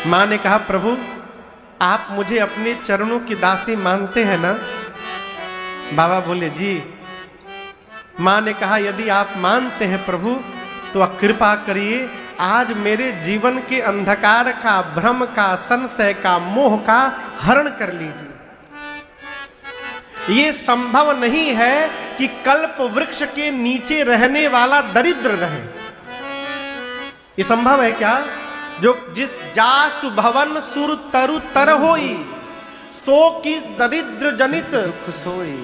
S1: मां ने कहा प्रभु आप मुझे अपने चरणों की दासी मानते हैं ना? बाबा बोले जी। मां ने कहा यदि आप मानते हैं प्रभु तो कृपा करिए, आज मेरे जीवन के अंधकार का, भ्रम का, संशय का, मोह का हरण कर लीजिए। ये संभव नहीं है कि कल्प वृक्ष के नीचे रहने वाला दरिद्र रहे। ये संभव है क्या? जो जिस जासु भवन सुर तरु तर होई, सो की दरिद्र जनित
S2: दुख सोई,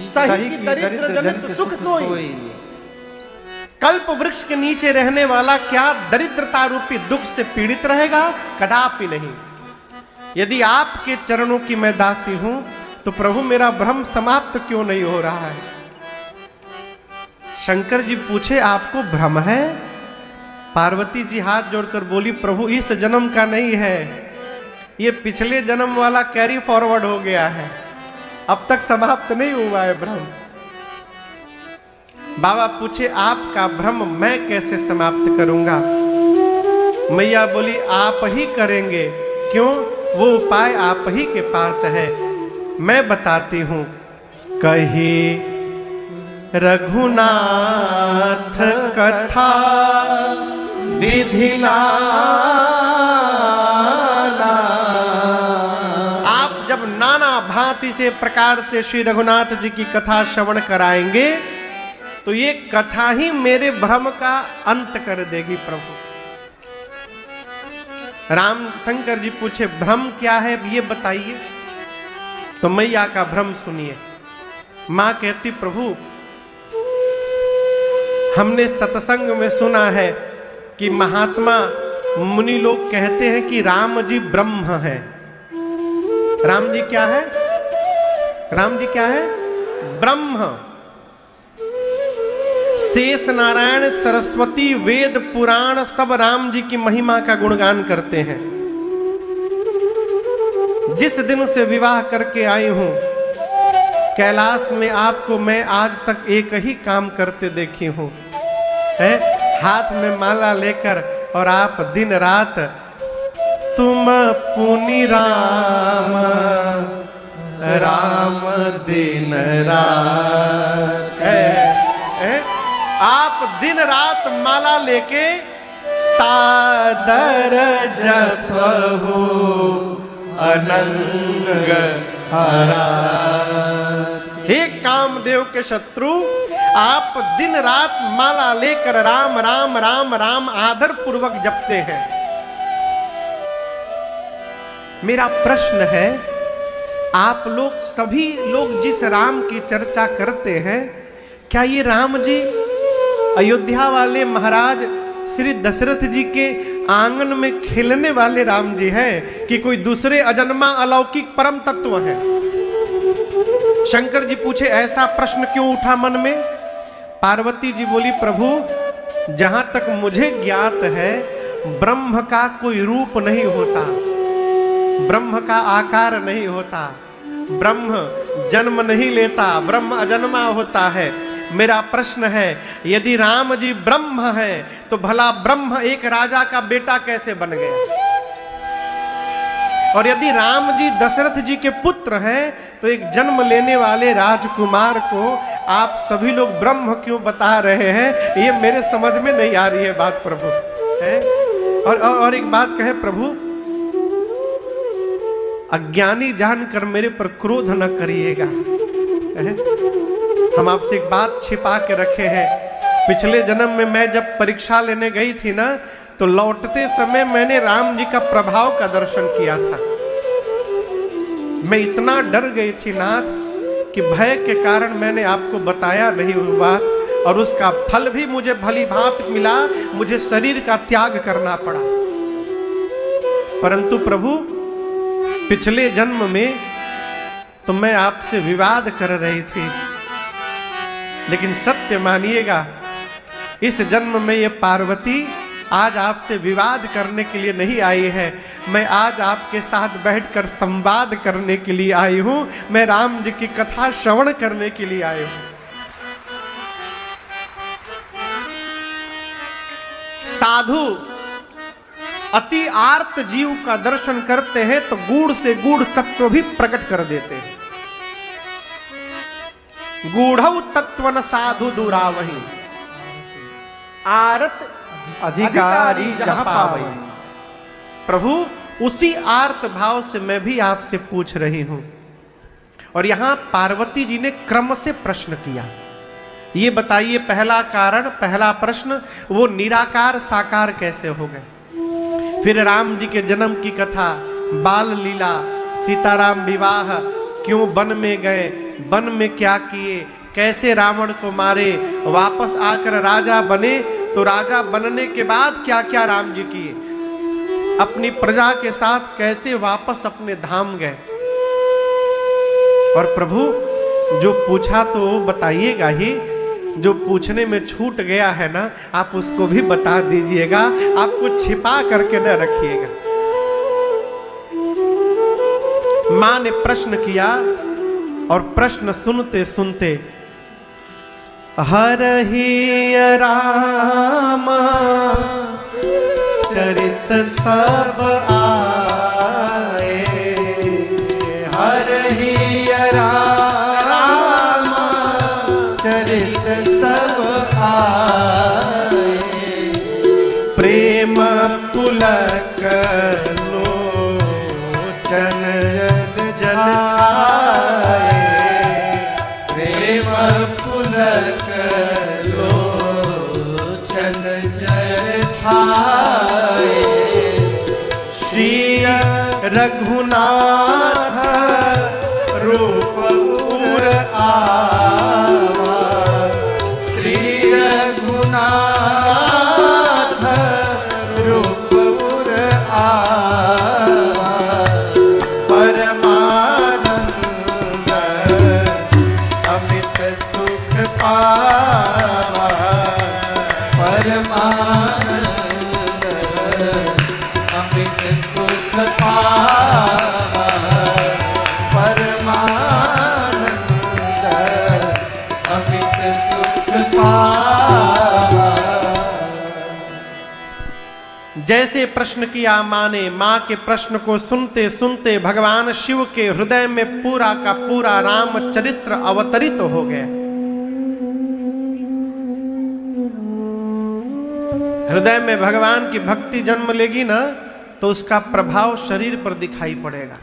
S1: सही की दरिद्र जनित सुख सोई। कल्प वृक्ष के नीचे रहने वाला क्या दरिद्रता रूपी दुख से पीड़ित रहेगा? कदापि नहीं। यदि आपके चरणों की मैं दासी हूं तो प्रभु मेरा भ्रम समाप्त क्यों नहीं हो रहा है? शंकर जी पूछे आपको भ्रम है? पार्वती जी हाथ जोड़कर बोली प्रभु इस जन्म का नहीं है, ये पिछले जन्म वाला कैरी फॉरवर्ड हो गया है, अब तक समाप्त नहीं हुआ है भ्रम। बाबा पूछे आपका भ्रम मैं कैसे समाप्त करूंगा? मैया बोली आप ही करेंगे। क्यों? वो उपाय आप ही के पास है, मैं बताती हूं। कही रघुनाथ कथा विधिना, आप जब नाना भांति से प्रकार से श्री रघुनाथ जी की कथा श्रवण कराएंगे तो ये कथा ही मेरे भ्रम का अंत कर देगी प्रभु। राम शंकर जी पूछे भ्रम क्या है ये बताइए। तो मैया का भ्रम सुनिए। मां कहती प्रभु हमने सत्संग में सुना है कि महात्मा मुनि लोग कहते हैं कि राम जी ब्रह्म है। राम जी क्या है? राम जी क्या है? ब्रह्म। शेष नारायण सरस्वती वेद पुराण सब राम जी की महिमा का गुणगान करते हैं। जिस दिन से विवाह करके आई हूं कैलाश में आपको मैं आज तक एक ही काम करते देखी हूं, है, हाथ में माला लेकर और आप दिन रात तुम पुनि राम राम दिन रात है, आप दिन रात माला लेके सादर जपहु अनंग हरा। हे कामदेव के शत्रु, आप दिन रात माला लेकर राम राम राम राम आदर पूर्वक जपते हैं। मेरा प्रश्न है, आप लोग सभी लोग जिस राम की चर्चा करते हैं, क्या ये राम जी अयोध्या वाले महाराज श्री दशरथ जी के आंगन में खेलने वाले राम जी हैं कि कोई दूसरे अजन्मा अलौकिक परम तत्व है? शंकर जी पूछे, ऐसा प्रश्न क्यों उठा मन में? पार्वती जी बोली, प्रभु जहां तक मुझे ज्ञात है ब्रह्म का कोई रूप नहीं होता, ब्रह्म का आकार नहीं होता, ब्रह्म जन्म नहीं लेता, ब्रह्म अजन्मा होता है। मेरा प्रश्न है, यदि राम जी ब्रह्म है तो भला ब्रह्म एक राजा का बेटा कैसे बन गया? और यदि राम जी दशरथ जी के पुत्र हैं तो एक जन्म लेने वाले राजकुमार को आप सभी लोग ब्रह्म क्यों बता रहे हैं? ये मेरे समझ में नहीं आ रही है बात प्रभु, है? और एक बात कहे प्रभु, अज्ञानी जानकर मेरे पर क्रोध न करिएगा। हम आपसे एक बात छिपा के रखे हैं। पिछले जन्म में मैं जब परीक्षा लेने गई थी ना, तो लौटते समय मैंने राम जी का प्रभाव का दर्शन किया था। मैं इतना डर गई थी नाथ कि भय के कारण मैंने आपको बताया नहीं हुआ, और उसका फल भी मुझे भली भांति मिला, मुझे शरीर का त्याग करना पड़ा। परंतु प्रभु पिछले जन्म में तो मैं आपसे विवाद कर रही थी, लेकिन सत्य मानिएगा इस जन्म में ये पार्वती आज आपसे विवाद करने के लिए नहीं आई है। मैं आज आपके साथ बैठकर संवाद करने के लिए आई हूं, मैं राम जी की कथा श्रवण करने के लिए आई हूं। साधु अति आर्त जीव का दर्शन करते हैं तो गूढ़ से गूढ़ तत्व भी प्रकट कर देते हैं। गूढ़ तत्व न साधु दुरावही, आरत अधिकारी जहां पावई। प्रभु उसी आर्त भाव से मैं भी आपसे पूछ रही हूं। और यहां पार्वती जी ने क्रम से प्रश्न किया। ये बताइए, पहला कारण, पहला प्रश्न, वो निराकार साकार कैसे हो गए? फिर राम जी के जन्म की कथा, बाल लीला, सीताराम विवाह, क्यों वन में गए, वन में क्या किए, कैसे रावण को मारे, वापस आकर राजा बने, तो राजा बनने के बाद क्या क्या राम जी किए, अपनी प्रजा के साथ कैसे वापस अपने धाम गए। और प्रभु जो पूछा तो बताइएगा ही, जो पूछने में छूट गया है ना आप उसको भी बता दीजिएगा, आपको छिपा करके न रखिएगा। मां ने प्रश्न किया और प्रश्न सुनते सुनते हरहि राम चरित सब आए, हरहि राम चरित सब आए, प्रेम पुलक लोचन जल छाए, प्रेम पुलक लोचन जल छाए, श्री रघुनाथ रूप उर आवा, श्री रघुनाथ रूप उर आवा, परमानंद अमित सुख पावा, परमानंद अमित सुख पावा, जैसे प्रश्न किया माँ ने, माँ के प्रश्न को सुनते सुनते भगवान शिव के हृदय में पूरा का पूरा रामचरित्र अवतरित हो गया। हृदय में भगवान की भक्ति जन्म लेगी ना, तो उसका प्रभाव शरीर पर दिखाई पड़ेगा।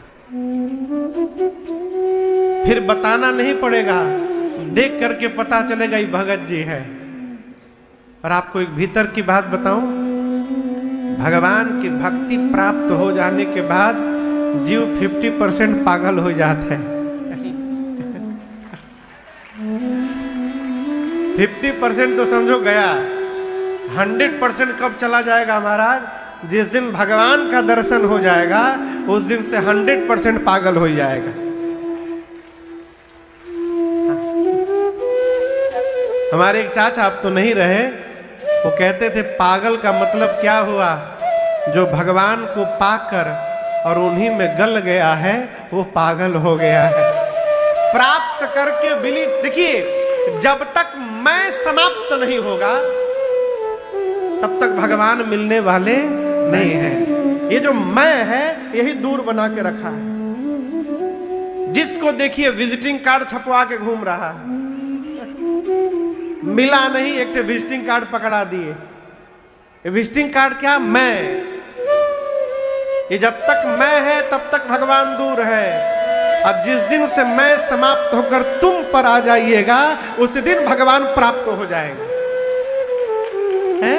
S1: फिर बताना नहीं पड़ेगा, देख करके पता चलेगा ये भगत जी है। और आपको एक भीतर की बात बताऊं, भगवान की भक्ति प्राप्त हो जाने के बाद जीव 50% पागल हो जाता है। 50% तो समझो गया, 100% कब चला जाएगा महाराज? जिस दिन भगवान का दर्शन हो जाएगा उस दिन से 100% पागल हो जाएगा। हमारे एक चाचा अब तो नहीं रहे, वो कहते थे पागल का मतलब क्या हुआ? जो भगवान को पाकर और उन्हीं में गल गया है वो पागल हो गया है। प्राप्त करके बिलीव, देखिए जब तक मैं समाप्त नहीं होगा तब तक भगवान मिलने वाले नहीं है। ये जो मैं है यही दूर बना के रखा है। जिसको देखिए विजिटिंग कार्ड छपवा के घूम रहा है, मिला नहीं, एक तो विजिटिंग कार्ड पकड़ा दिए। विजिटिंग कार्ड क्या? मैं। ये जब तक मैं है तब तक भगवान दूर है। अब जिस दिन से मैं समाप्त होकर तुम पर आ जाइएगा उस दिन भगवान प्राप्त हो जाएगा। है?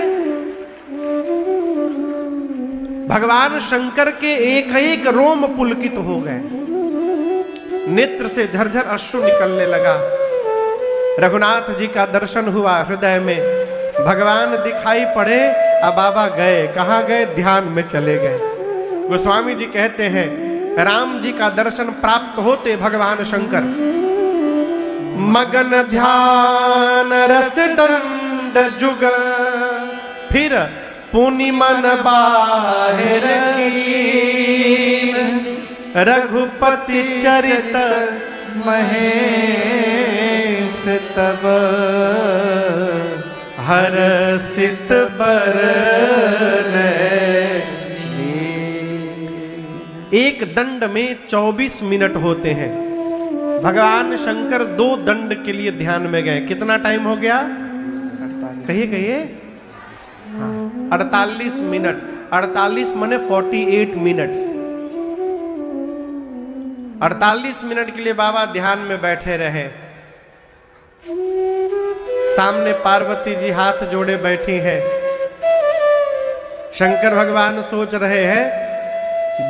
S1: भगवान शंकर के एक एक रोम पुलकित हो गए, नेत्र से झरझर अश्रु निकलने लगा। रघुनाथ जी का दर्शन हुआ, हृदय में भगवान दिखाई पड़े। अब बाबा गए, कहाँ गए? ध्यान में चले गए। गोस्वामी जी कहते हैं राम जी का दर्शन प्राप्त होते भगवान शंकर मगन ध्यान रस दंड जुगल, फिर पुनि मन बाहिर कीन, रघुपति चरित महेश तब हरसित बरनै। एक दंड में 24 मिनट होते हैं। भगवान शंकर 2 दंड के लिए ध्यान में गए। कितना टाइम हो गया? कहिए कहिए। 48 मिनट। 48 माने 48 मिनट्स। 48 मिनट के लिए बाबा ध्यान में बैठे रहे। सामने पार्वती जी हाथ जोड़े बैठी हैं। शंकर भगवान सोच रहे हैं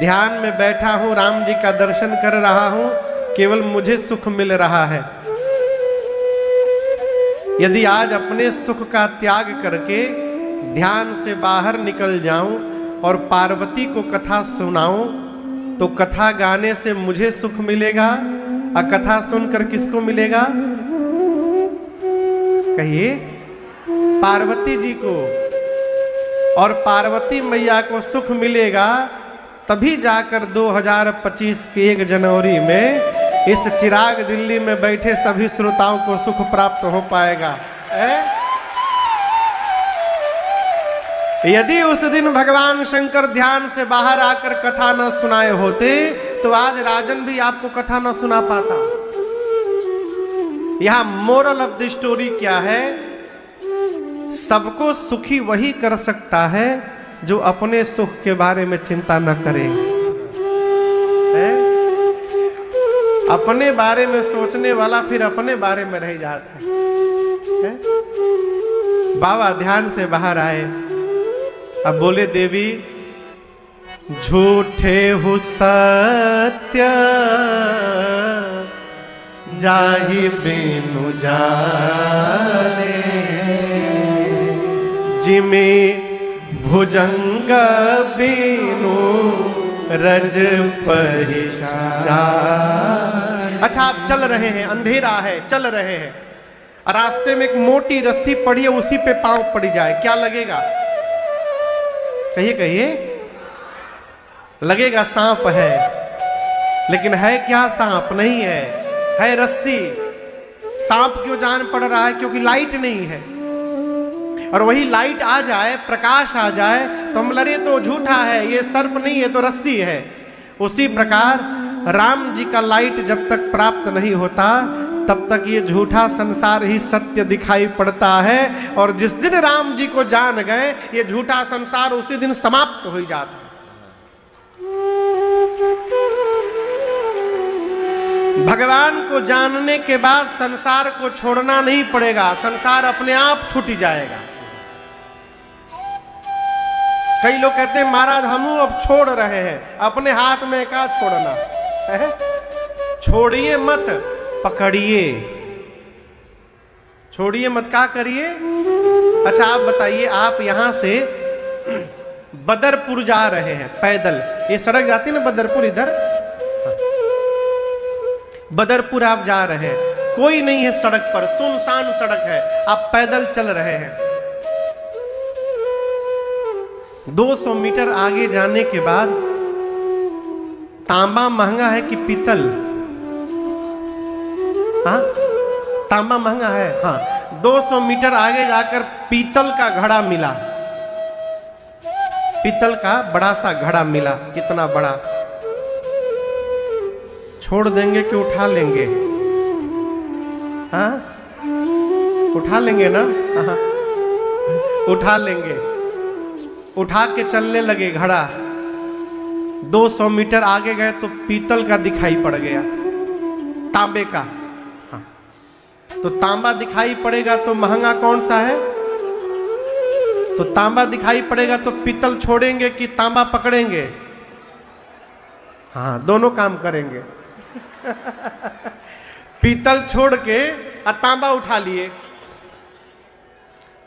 S1: ध्यान में बैठा हूं, राम जी का दर्शन कर रहा हूं, केवल मुझे सुख मिल रहा है। यदि आज अपने सुख का त्याग करके ध्यान से बाहर निकल जाऊं और पार्वती को कथा सुनाऊं तो कथा गाने से मुझे सुख मिलेगा और कथा सुनकर किसको मिलेगा? कहिए। पार्वती जी को। और पार्वती मैया को सुख मिलेगा तभी जाकर 2025 के 1 जनवरी में इस चिराग दिल्ली में बैठे सभी श्रोताओं को सुख प्राप्त हो पाएगा। यदि उस दिन भगवान शंकर ध्यान से बाहर आकर कथा न सुनाए होते तो आज राजन भी आपको कथा न सुना पाता। यहां मोरल ऑफ द स्टोरी क्या है? सबको सुखी वही कर सकता है जो अपने सुख के बारे में चिंता न करे। अपने बारे में सोचने वाला फिर अपने बारे में रह जाता है। बाबा ध्यान से बाहर आए। अब बोले देवी झूठे हो सत्य जाहि बिनु जाने, जिमे भुजंग बिनु रज पहचान। अच्छा आप चल रहे हैं, अंधेरा है, चल रहे हैं, रास्ते में एक मोटी रस्सी पड़ी है, उसी पे पांव पड़ जाए, क्या लगेगा? कहिए कहिए। लगेगा सांप है, लेकिन है क्या? सांप नहीं है, है रस्सी। सांप क्यों जान पड़ रहा है? क्योंकि लाइट नहीं है। और वही लाइट आ जाए, प्रकाश आ जाए तो तो हम लड़े तो झूठा है, ये सर्प नहीं है तो रस्सी है। उसी प्रकार राम जी का लाइट जब तक प्राप्त नहीं होता तब तक ये झूठा संसार ही सत्य दिखाई पड़ता है, और जिस दिन राम जी को जान गए ये झूठा संसार उसी दिन समाप्त हो जाता है। भगवान को जानने के बाद संसार को छोड़ना नहीं पड़ेगा, संसार अपने आप छूट जाएगा। कई लोग कहते हैं महाराज हम अब छोड़ रहे हैं, अपने हाथ में क्या छोड़ना है? छोड़िए मत, पकड़िए, छोड़िए मत, क्या करिए? अच्छा आप बताइए, आप यहां से बदरपुर जा रहे हैं पैदल, ये सड़क जाती है ना बदरपुर, इधर बदरपुर आप जा रहे हैं, कोई नहीं है सड़क पर, सुनसान सड़क है, आप पैदल चल रहे हैं। 200 मीटर आगे जाने के बाद तांबा महंगा है कि पीतल? हाँ, तांबा महंगा है। हाँ, 200 मीटर आगे जाकर पीतल का घड़ा मिला, पीतल का बड़ा सा घड़ा मिला। कितना बड़ा? छोड़ देंगे कि उठा लेंगे? हाँ, उठा लेंगे ना? हाँ, उठा लेंगे। उठा के चलने लगे घड़ा। 200 मीटर आगे गए तो पीतल का दिखाई पड़ गया, तांबे का। हाँ, तो तांबा दिखाई पड़ेगा तो महंगा कौन सा है? तो तांबा दिखाई पड़ेगा तो पीतल छोड़ेंगे कि तांबा पकड़ेंगे? हाँ, दोनों काम करेंगे। पीतल छोड़ के तांबा उठा लिए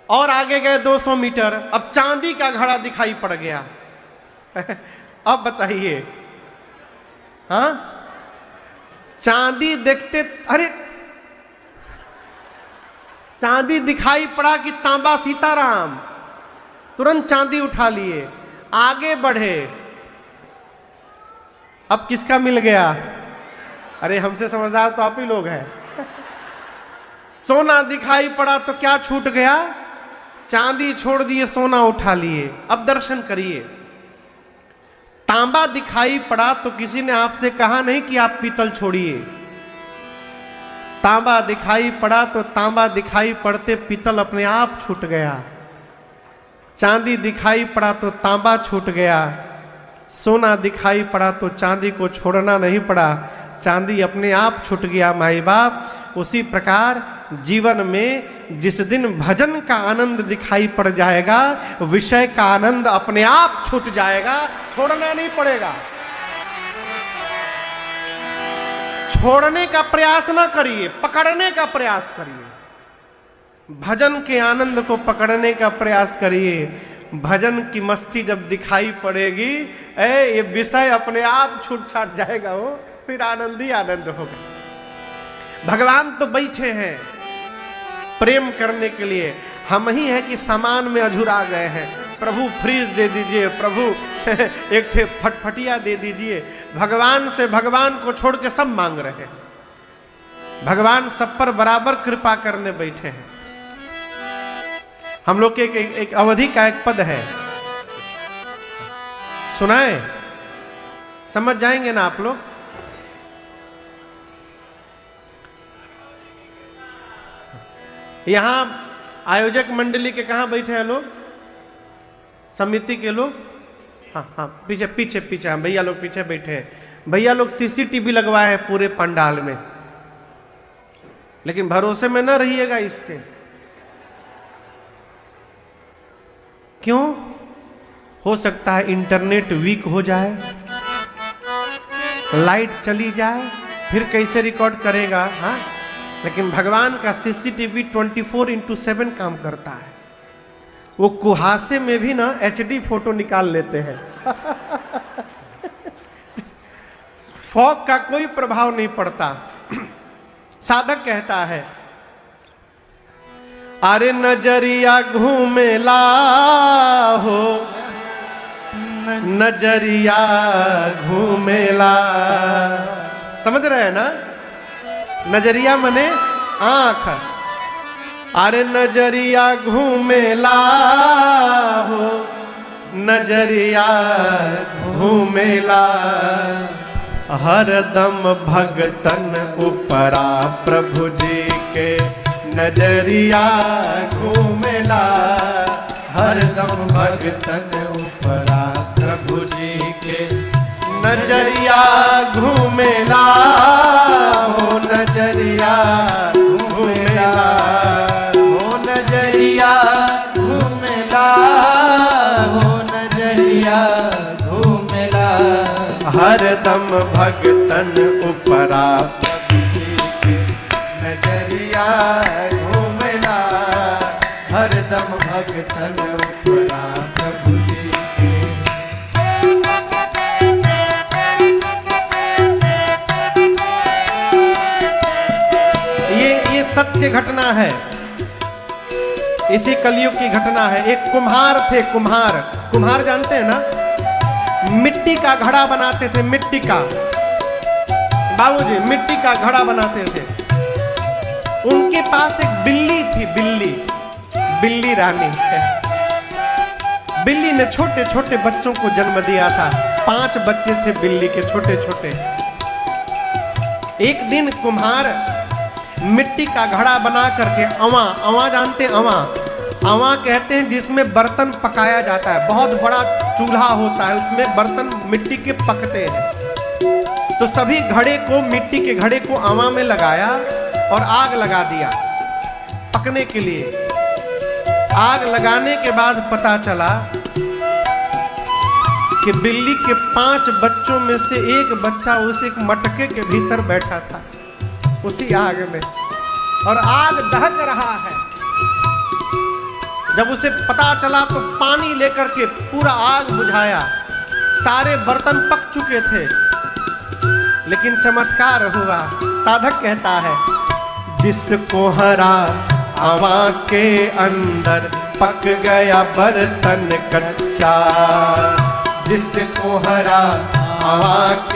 S1: और आगे गए 200 मीटर, अब चांदी का घड़ा दिखाई पड़ गया। अब बताइए, हाँ, चांदी देखते, अरे चांदी दिखाई पड़ा कि तांबा सीताराम, तुरंत चांदी उठा लिए, आगे बढ़े। अब किसका मिल गया? अरे हमसे समझदार तो आप ही लोग हैं। सोना दिखाई पड़ा तो क्या छूट गया? चांदी छोड़ दिए, सोना उठा लिए। अब दर्शन करिए। तांबा दिखाई पड़ा तो किसी ने आपसे कहा नहीं कि आप पीतल छोड़िए। तांबा दिखाई पड़ा तो तांबा दिखाई पड़ते पीतल अपने आप छूट गया। चांदी दिखाई पड़ा तो तांबा छूट गया। सोना दिखाई पड़ा तो चांदी को छोड़ना नहीं पड़ा, चांदी अपने आप छूट गया। माई बाप, उसी प्रकार जीवन में जिस दिन भजन का आनंद दिखाई पड़ जाएगा, विषय का आनंद अपने आप छूट जाएगा, छोड़ना नहीं पड़ेगा। छोड़ने का प्रयास ना करिए, पकड़ने का प्रयास करिए। भजन के आनंद को पकड़ने का प्रयास करिए। भजन की मस्ती जब दिखाई पड़ेगी, ये विषय अपने आप छूट छाट जाएगा, वो फिर आनंद ही आनंद होगा। भगवान तो बैठे हैं प्रेम करने के लिए, हम ही हैं कि सामान में अझुरा गए हैं। प्रभु फ्रीज दे दीजिए, प्रभु एक फटफटिया दे दीजिए। भगवान से भगवान को छोड़ के सब मांग रहे हैं। भगवान सब पर बराबर कृपा करने बैठे हैं। हम लोग के एक अवधि का एक पद है, सुनाए? समझ जाएंगे ना आप लोग? यहां आयोजक मंडली के कहां बैठे हैं लोग? समिति के लोग? हाँ हाँ, पीछे पीछे पीछे भैया लोग पीछे बैठे हैं। भैया लोग सीसीटीवी लगवाए हैं पूरे पंडाल में, लेकिन भरोसे में न रहिएगा इसके। क्यों? हो सकता है इंटरनेट वीक हो जाए, लाइट चली जाए, फिर कैसे रिकॉर्ड करेगा? हाँ, लेकिन भगवान का सीसीटीवी 24/7 काम करता है। वो कुहासे में भी ना HD फोटो निकाल लेते हैं। फॉग का कोई प्रभाव नहीं पड़ता। साधक कहता है, अरे नजरिया घूमेला हो, नजरिया घूमेला। समझ रहे हैं ना? नजरिया मने आंख। अरे नजरिया घूमेला हो, नजरिया घूमेला हरदम भगतन उपरा प्रभु जी के नजरिया घूमेला हरदम भगतन उपरा प्रभु जी के नजरिया घूमेला हो नजरिया घूमेला
S2: हो नजरिया घूमेला हो नजरिया घूमेला
S1: हरदम भगतन उपरा प्रभु जी के नजरिया घूमेला हरदम भगतन उपरा प्रभु जी के। ये सत्य घटना है, इसी कलयुग की घटना है। एक कुम्हार थे, कुम्हार जानते हैं ना, मिट्टी का घड़ा बनाते थे, मिट्टी का, बाबूजी मिट्टी का घड़ा बनाते थे। उनके पास एक बिल्ली थी, बिल्ली रानी है। बिल्ली ने छोटे छोटे बच्चों को जन्म दिया था, 5 बच्चे थे बिल्ली के छोटे छोटे। एक दिन कुम्हार मिट्टी का घड़ा बना करके, अवा जानते, अवा कहते हैं जिसमें बर्तन पकाया जाता है, बहुत बड़ा चूल्हा होता है, उसमें बर्तन मिट्टी के पकते हैं। तो सभी घड़े को, मिट्टी के घड़े को अवा में लगाया और आग लगा दिया पकने के लिए। आग लगाने के बाद पता चला कि बिल्ली के 5 बच्चों में से एक बच्चा उस एक मटके के भीतर बैठा था, उसी आग में, और आग दहक रहा है। जब उसे पता चला तो पानी लेकर के पूरा आग बुझाया, सारे बर्तन पक चुके थे। लेकिन चमत्कार हुआ, साधक कहता है, जिसको हरा अवा के अंदर पक गया बर्तन कच्चा, जिसको हरा अवा के